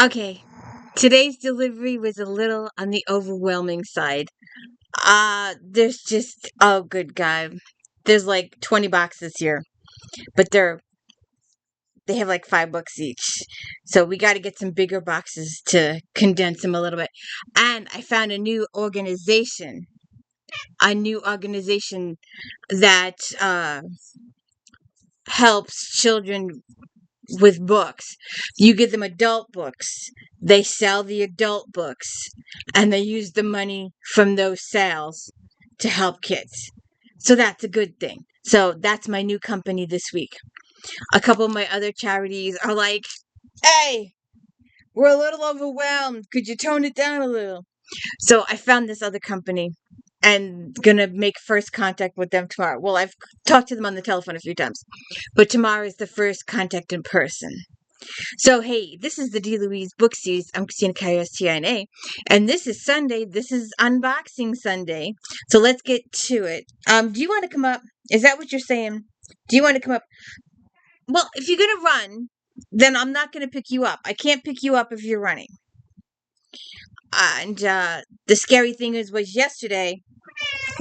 Okay, today's delivery was a little on the overwhelming side. There's just, oh good God. There's like 20 boxes here, but they have like $5 each. So we got to get some bigger boxes to condense them a little bit. And I found a new organization that helps children with books. You give them adult books. They sell the adult books and they use the money from those sales to help kids. So that's a good thing. So that's my new company this week. A couple of my other charities are like, hey, we're a little overwhelmed. Could you tone it down a little? So I found this other company and gonna make first contact with them tomorrow. Well, I've talked to them on the telephone a few times, but tomorrow is the first contact in person. So, hey, this is the D. Louise Book Series. I'm Christina KOSTINA, and this is Sunday. This is Unboxing Sunday. So let's get to it. Do you want to come up? Is that what you're saying? Do you want to come up? Well, if you're going to run, then I'm not going to pick you up. I can't pick you up if you're running. And the scary thing was yesterday.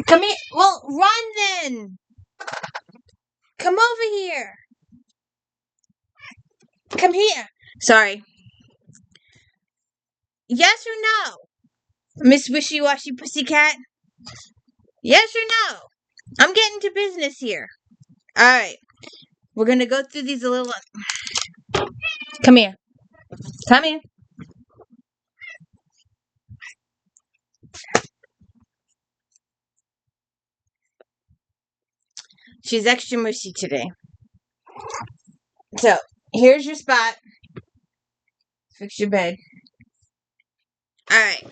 Come here. Well, run then. Come over here. Come here. Sorry. Yes or no? Miss Wishy-Washy Pussycat? Yes or no? I'm getting to business here. Alright. We're going to go through these a little... Come here. Come here. She's extra mushy today. So, here's your spot. Fix your bed. Alright.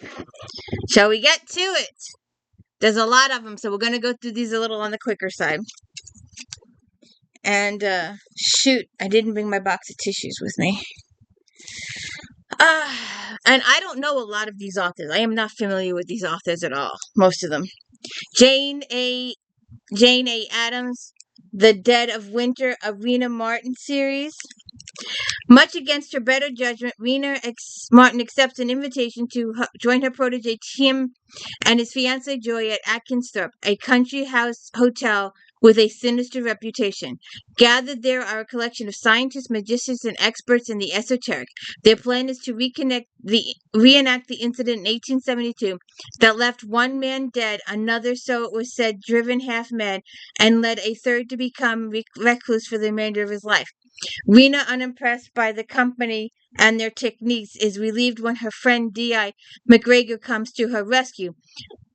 Shall we get to it? There's a lot of them, so we're going to go through these a little on the quicker side. And, shoot, I didn't bring my box of tissues with me. And I don't know a lot of these authors. I am not familiar with these authors at all. Most of them. Jane A. Addams, The Dead of Winter, a Rena Martin series. Much against her better judgment, Rena Martin accepts an invitation to join her protege Tim and his fiancée Joy at Atkinsthorpe, a country house hotel with a sinister reputation. Gathered there are a collection of scientists, magicians, and experts in the esoteric. Their plan is to reenact the incident in 1872 that left one man dead, another, so it was said, driven half mad, and led a third to become recluse for the remainder of his life. Rena, unimpressed by the company and their techniques, is relieved when her friend D.I. McGregor comes to her rescue.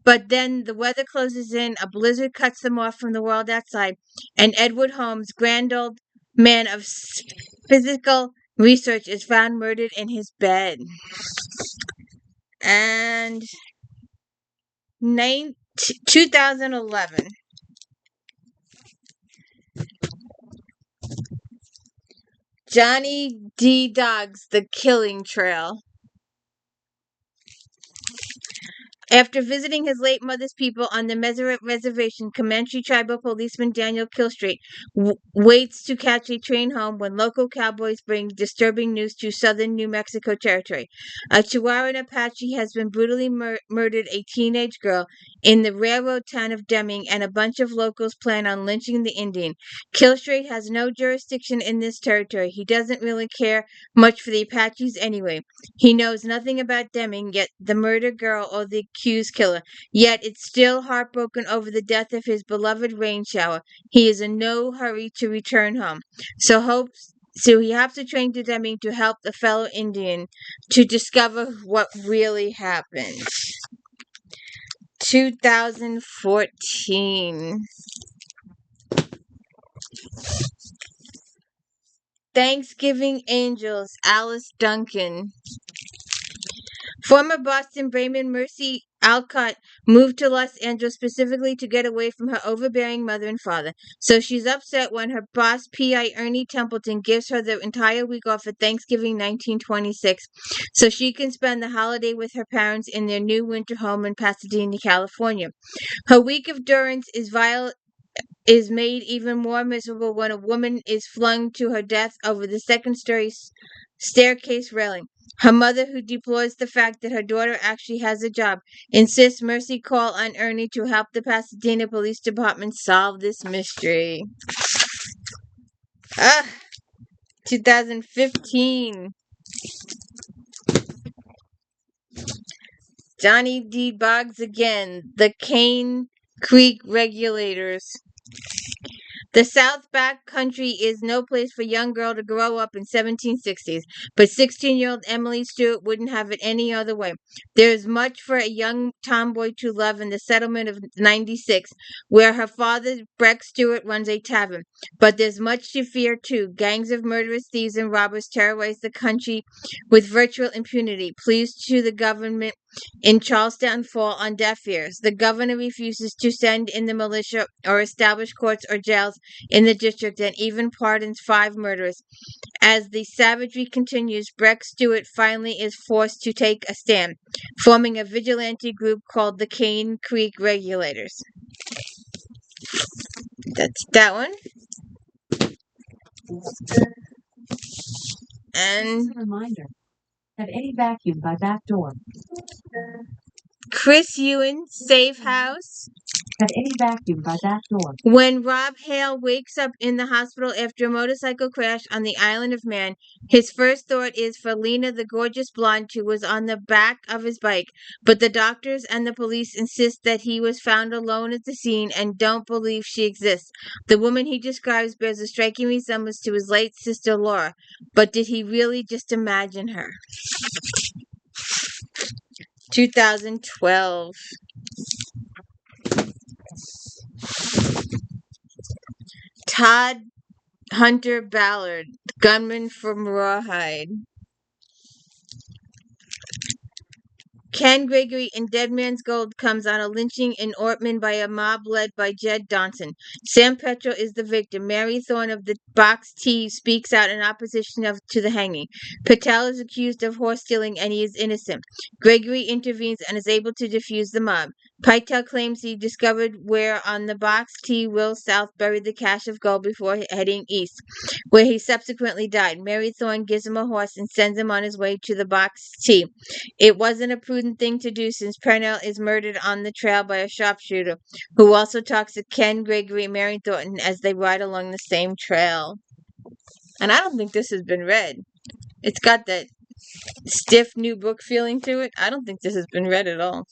But then the weather closes in, a blizzard cuts them off from the world outside, and Edward Holmes, grand old man of physical research, is found murdered in his bed. And 2011. Johnny D. Dogs, The Killing Trail. After visiting his late mother's people on the Meseret Reservation, Comanche tribal policeman Daniel Kilstraight waits to catch a train home when local cowboys bring disturbing news to southern New Mexico territory. A Chihuahuan Apache has been brutally murdered a teenage girl in the railroad town of Deming, and a bunch of locals plan on lynching the Indian. Kilstraight has no jurisdiction in this territory. He doesn't really care much for the Apaches anyway. He knows nothing about Deming, yet the murdered girl or the accused killer. Yet it's still heartbroken over the death of his beloved rain shower. He is in no hurry to return home. So he hops a train to Deming to help the fellow Indian to discover what really happened. 2014. Thanksgiving Angels, Alice Duncan. Former Boston Brahmin Mercy Alcott moved to Los Angeles specifically to get away from her overbearing mother and father. So she's upset when her boss, P.I. Ernie Templeton, gives her the entire week off for Thanksgiving 1926 so she can spend the holiday with her parents in their new winter home in Pasadena, California. Her week of durance is made even more miserable when a woman is flung to her death over the second-story staircase railing. Her mother, who deplores the fact that her daughter actually has a job, insists Mercy call on Ernie to help the Pasadena Police Department solve this mystery. 2015. Johnny D. Boggs again. The Cane Creek Regulators. The South Back Country is no place for a young girl to grow up in 1760s, but 16-year-old Emily Stewart wouldn't have it any other way. There is much for a young tomboy to love in the settlement of 96, where her father, Breck Stewart, runs a tavern. But there's much to fear, too. Gangs of murderous thieves and robbers terrorize the country with virtual impunity. Pleas to the government in Charlestown fall on deaf ears. The governor refuses to send in the militia or establish courts or jails in the district, and even pardons 5 murderers. As the savagery continues, Breck Stewart finally is forced to take a stand, forming a vigilante group called the Cane Creek Regulators. That's that one. And reminder. Have any vacuum by back door. Chris Ewan, Safe House. Have any vacuum by back door. When Rob Hale wakes up in the hospital after a motorcycle crash on the Island of Man, his first thought is for Lena, the gorgeous blonde who was on the back of his bike. But the doctors and the police insist that he was found alone at the scene and don't believe she exists. The woman he describes bears a striking resemblance to his late sister Laura. But did he really just imagine her? 2012. TODHUNTER Ballard, gunman from Rawhide. Ken Gregory in Dead Man's Gold comes on a lynching in Ortman by a mob led by Jed Donson. Sam Petro is the victim. Mary Thorne of the Box T speaks out in opposition to the hanging. Patel is accused of horse stealing and he is innocent. Gregory intervenes and is able to defuse the mob. Patel claims he discovered where on the Box T Will South buried the cache of gold before heading east, where he subsequently died. Mary Thorne gives him a horse and sends him on his way to the Box T. It wasn't a prudent thing to do since Purnell is murdered on the trail by a sharpshooter, who also talks to Ken Gregory and Mary Thornton as they ride along the same trail. And I don't think this has been read. It's got that stiff new book feeling to it. I don't think this has been read at all.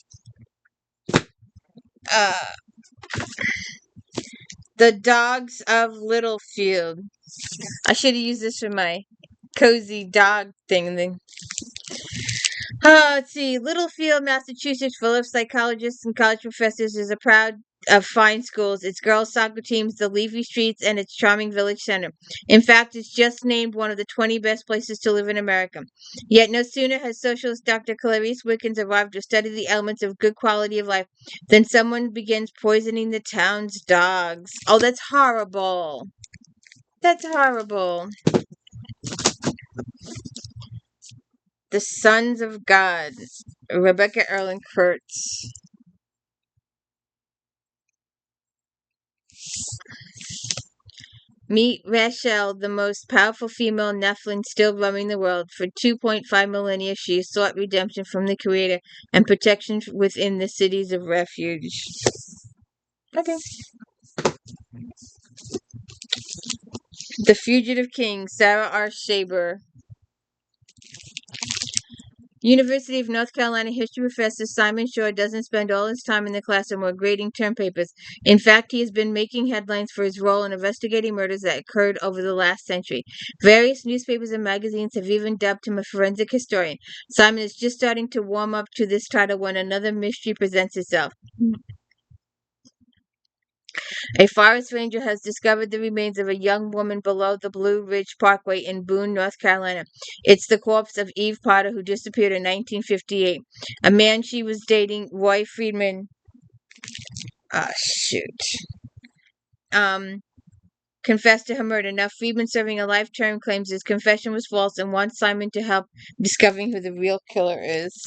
The Dogs of Littlefield. I should have used this for my cozy dog thing. Let's see. Littlefield, Massachusetts, full of psychologists and college professors, is a proud of fine schools, its girls' soccer teams, the leafy streets, and its charming village center. In fact, it's just named one of the 20 best places to live in America. Yet no sooner has socialist Dr. Clarice Wickens arrived to study the elements of good quality of life than someone begins poisoning the town's dogs. Oh, that's horrible. That's horrible. The Sons of God, Rebecca Erlin KURTZ. Meet Rachel, the most powerful female Nephilim still roaming the world. For 2.5 millennia, she has sought redemption from the Creator and protection within the cities of refuge. Okay. The Fugitive King, Sarah R. SHABER. University of North Carolina history professor Simon Shore doesn't spend all his time in the classroom or grading term papers. In fact, he has been making headlines for his role in investigating murders that occurred over the last century. Various newspapers and magazines have even dubbed him a forensic historian. Simon is just starting to warm up to this title when another mystery presents itself. A forest ranger has discovered the remains of a young woman below the Blue Ridge Parkway in Boone, North Carolina. It's the corpse of Eve Potter, who disappeared in 1958. A man she was dating, Roy Friedman, confessed to her murder. Now Friedman, serving a life term, claims his confession was false and wants Simon to help discovering who the real killer is.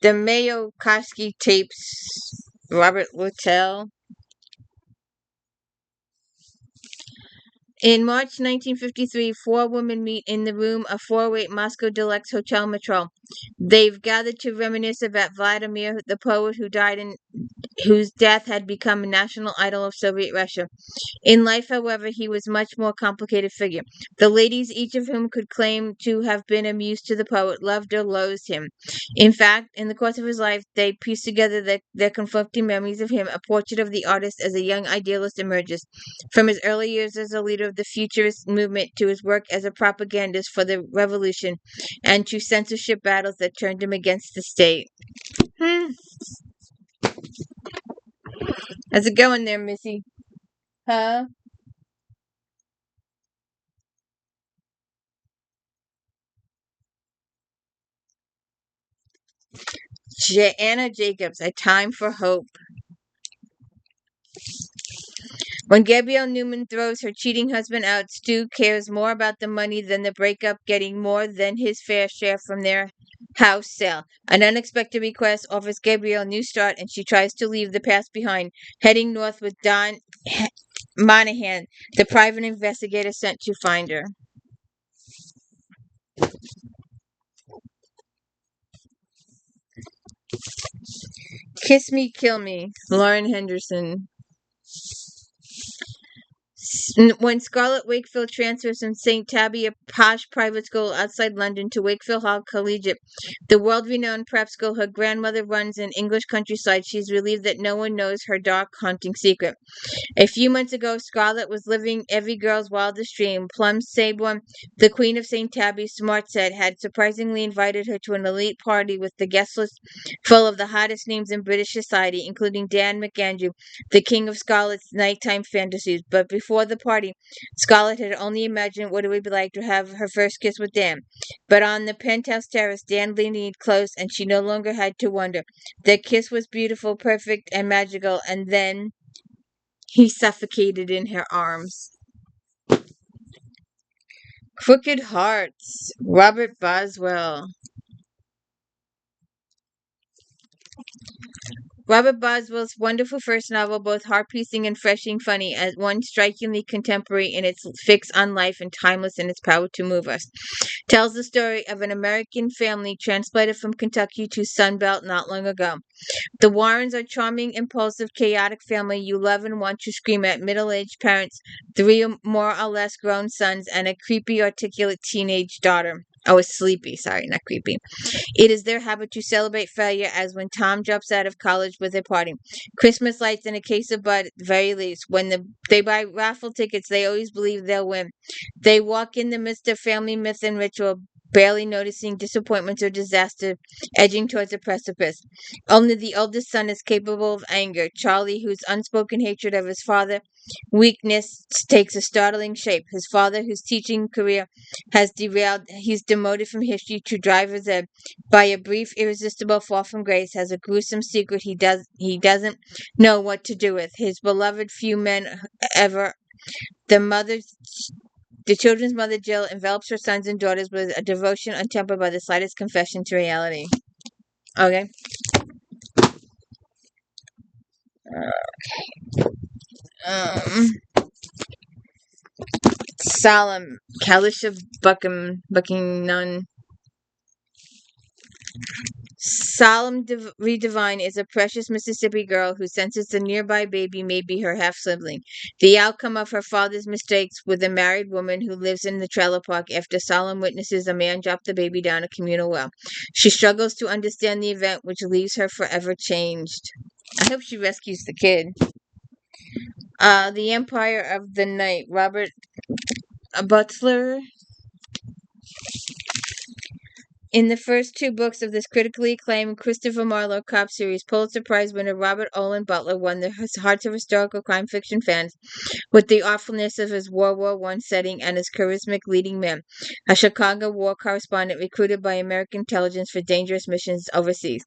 The Mayakovsky tapes, Robert Littell. In March 1953, four women meet in the room of 408 Moscow Deluxe Hotel Metro. They've gathered to reminisce about Vladimir, the poet whose death had become a national idol of Soviet Russia. In life, however, he was a much more complicated figure. The ladies, each of whom could claim to have been amused to the poet, loved or loathed him. In fact, in the course of his life, they pieced together their conflicting memories of him. A portrait of the artist as a young idealist emerges, from his early years as a leader of the futurist movement to his work as a propagandist for the revolution, and to censorship battles that turned him against the state. How's it going there, Missy? Huh? Anna Jacobs, A Time for Hope. When Gabrielle Newman throws her cheating husband out, Stu cares more about the money than the breakup, getting more than his fair share from their house sale. An unexpected request offers Gabrielle a new start, and she tries to leave the past behind, heading north with Don Monahan, the private investigator sent to find her. Kiss Me, Kill Me, Lauren Henderson. When Scarlett Wakefield transfers from St. Tabby, a posh private school outside London, to Wakefield Hall Collegiate, the world-renowned prep school her grandmother runs in English countryside, she's relieved that no one knows her dark, haunting secret. A few months ago, Scarlett was living every girl's wildest dream. Plum Saborn, the Queen of St. Tabby, Smartset, had surprisingly invited her to an elite party with the guest list full of the hottest names in British society, including Dan McAndrew, the king of Scarlett's nighttime fantasies. But before the party, Scarlett had only imagined what it would be like to have her first kiss with Dan. But on the penthouse terrace, Dan leaned close, and she no longer had to wonder. Their kiss was beautiful, perfect, and magical, and then he suffocated in her arms. Crooked Hearts, Robert Boswell. Robert Boswell's wonderful first novel, both heart-piercing and freshly funny, as one strikingly contemporary in its fix on life and timeless in its power to move us, tells the story of an American family transplanted from Kentucky to Sunbelt not long ago. The Warrens are a charming, impulsive, chaotic family you love and want to scream at. Middle-aged parents, three more or less grown sons, and a creepy, articulate teenage daughter. Oh, it's sleepy. Sorry, not creepy. It is their habit to celebrate failure, as when Tom drops out of college with a party. Christmas lights and a case of bud, at the very least. When they buy raffle tickets, they always believe they'll win. They walk in the midst of family myth and ritual, barely noticing disappointments or disaster edging towards a precipice. Only the oldest son is capable of anger. Charlie, whose unspoken hatred of his father weakness takes a startling shape. His father, whose teaching career has derailed, he's demoted from history to driver's ed by a brief, irresistible fall from grace, has a gruesome secret he doesn't know what to do with. His beloved few men ever. The children's mother, Jill, envelops her sons and daughters with a devotion untempered by the slightest confession to reality. Okay. Um, Solemn, KALISHA BUCKHANON. Solemn Redivine is a precious Mississippi girl who senses the nearby baby may be her half-sibling, the outcome of her father's mistakes with a married woman who lives in the trailer park after Solemn witnesses a man drop the baby down a communal well. She struggles to understand the event, which leaves her forever changed. I hope she rescues the kid. The Empire of the Night, Robert Butler. In the first two books of this critically acclaimed Christopher Marlowe cop series, Pulitzer Prize winner Robert Olen Butler won the hearts of historical crime fiction fans with the awfulness of his World War I setting and his charismatic leading man, a Chicago war correspondent recruited by American intelligence for dangerous missions overseas.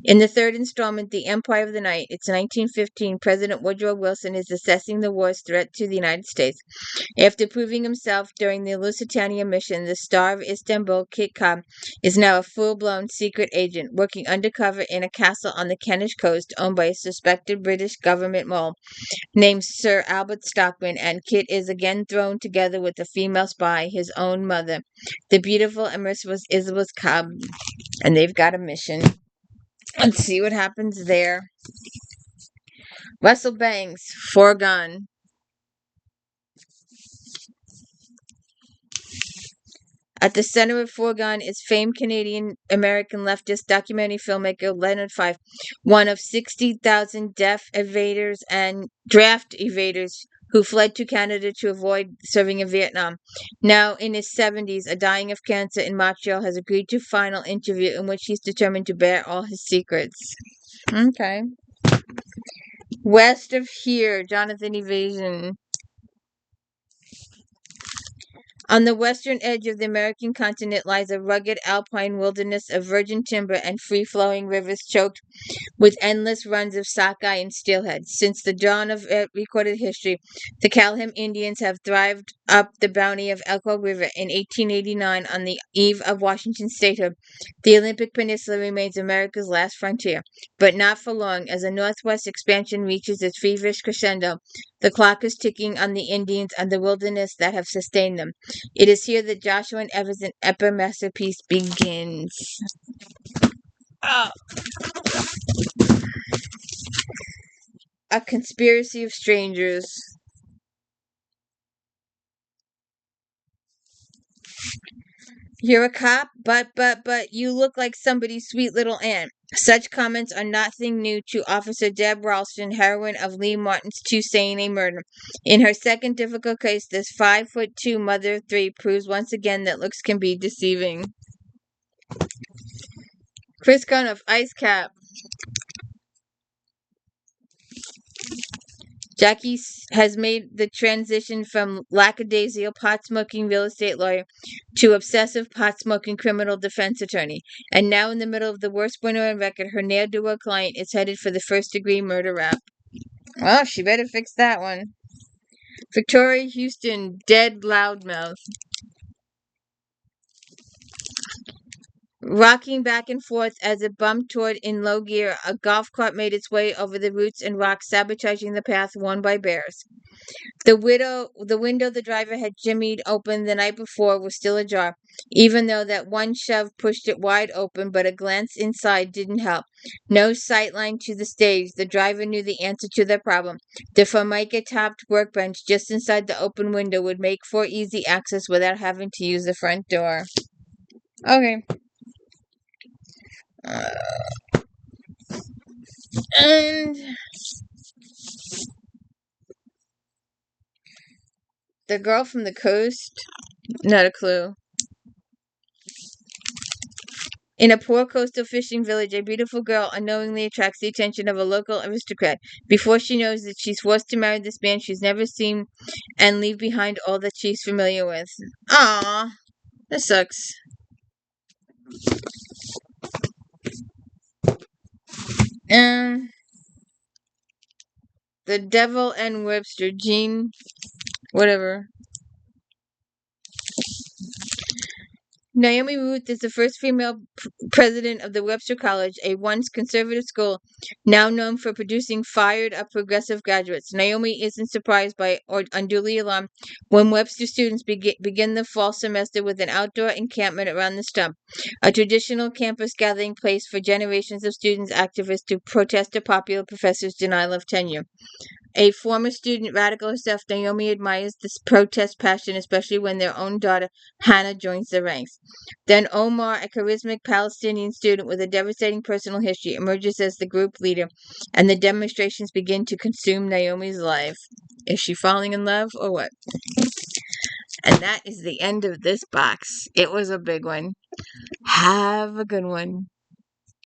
In the third installment, The Empire of the Night, it's 1915, President Woodrow Wilson is assessing the war's threat to the United States. After proving himself during the Lusitania mission, the star of Istanbul, Kit Cobb, is is now a full-blown secret agent working undercover in a castle on the Kentish coast owned by a suspected British government mole named Sir Albert Stockman, and Kit is again thrown together with a female spy, his own mother, the beautiful and merciless Isabel Cobb, and they've got a mission. Let's see what happens there. Russell Banks, FOREGONE. At the center of FOREGONE is famed Canadian-American leftist documentary filmmaker Leonard Fife, one of 60,000 draft evaders who fled to Canada to avoid serving in Vietnam. Now in his 70s, dying of cancer in Montreal, has agreed to a final interview in which he's determined to bare all his secrets. Okay. West of here, Jonathan Evison. On the western edge of the American continent lies a rugged alpine wilderness of virgin timber and free-flowing rivers choked with endless runs of sockeye and steelhead. Since the dawn of recorded history, the Kalishha Indians have thrived up the bounty of Elko River. In 1889, on the eve of Washington statehood, the Olympic Peninsula remains America's last frontier, but not for long. As the northwest expansion reaches its feverish crescendo, the clock is ticking on the Indians and the wilderness that have sustained them. It is here that Joshua and Everson's epic masterpiece begins. Oh. A conspiracy of strangers. You're a cop, but you look like somebody's sweet little aunt. Such comments are nothing new to Officer Deb Ralston, heroine of Lee Martin's Two Saying a Murder. In her second difficult case, this 5'2" mother of three proves once again that looks can be deceiving. Chris Gunn of Ice Cap. Jackie has made the transition from lackadaisical pot-smoking real estate lawyer to obsessive pot-smoking criminal defense attorney. And now, in the middle of the worst winter on record, her ne'er-do-well client is headed for the first-degree murder rap. Well, she better fix that one. Victoria Houston, dead loudmouth. Rocking back and forth as it bumped toward in low gear, a golf cart made its way over the roots and rocks, sabotaging the path worn by bears. The window the driver had jimmied open the night before was still ajar, even though that one shove pushed it wide open, but a glance inside didn't help. No sightline to the stage. The driver knew the answer to their problem. The formica-topped workbench just inside the open window would make for easy access without having to use the front door. Okay. And the girl from the coast, not a clue. In a poor coastal fishing village, a beautiful girl unknowingly attracts the attention of a local aristocrat. Before she knows it, she's forced to marry this man she's never seen and leave behind all that she's familiar with. Aww, that sucks. The Devil and Webster, Jean, whatever. Naomi Ruth is the first female president of the Webster College, a once conservative school now known for producing fired-up progressive graduates. Naomi isn't surprised by or unduly alarmed when Webster students begin the fall semester with an outdoor encampment around the stump, a traditional campus gathering place for generations of students activists to protest a popular professor's denial of tenure. A former student radical herself, Naomi admires this protest passion, especially when their own daughter, Hannah, joins the ranks. Then Omar, a charismatic Palestinian student with a devastating personal history, emerges as the group leader, and the demonstrations begin to consume Naomi's life. Is she falling in love or what? And that is the end of this box. It was a big one. Have a good one.